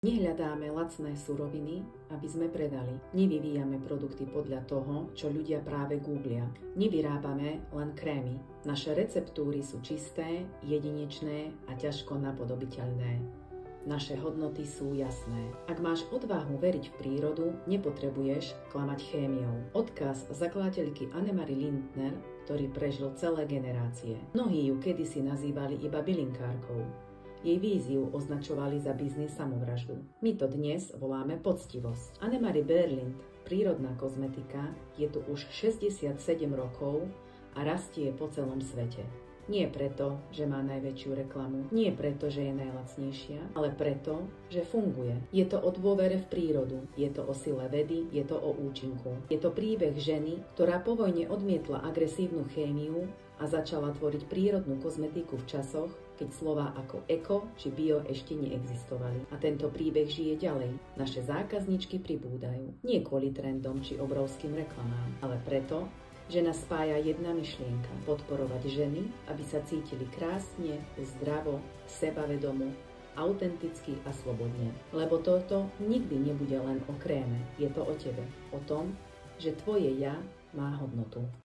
Nehľadáme lacné suroviny, aby sme predali. Nevyvíjame produkty podľa toho, čo ľudia práve googlia. Nevyrábame len krémy. Naše receptúry sú čisté, jedinečné a ťažko napodobiteľné. Naše hodnoty sú jasné. Ak máš odvahu veriť v prírodu, nepotrebuješ klamať chémiou. Odkaz zakladateľky Annemarie Lindner, ktorý prežil celé generácie. Mnohí ju kedysi nazývali iba bylinkárkou. Jej víziu označovali za biznis samovraždu. My to dnes voláme poctivosť. Annemarie Berlind, prírodná kozmetika, je tu už 67 rokov a rastie po celom svete. Nie preto, že má najväčšiu reklamu, nie preto, že je najlacnejšia, ale preto, že funguje. Je to o dôvere v prírodu, je to o sile vedy, je to o účinku. Je to príbeh ženy, ktorá po vojne odmietla agresívnu chémiu a začala tvoriť prírodnú kozmetiku v časoch, keď slová ako eko či bio ešte neexistovali. A tento príbeh žije ďalej. Naše zákazničky pribúdajú. Nie kvôli trendom či obrovským reklamám, ale preto, že nás spája jedna myšlienka – podporovať ženy, aby sa cítili krásne, zdravo, sebavedomo, autenticky a slobodne. Lebo toto nikdy nebude len o kréme. Je to o tebe. O tom, že tvoje ja má hodnotu.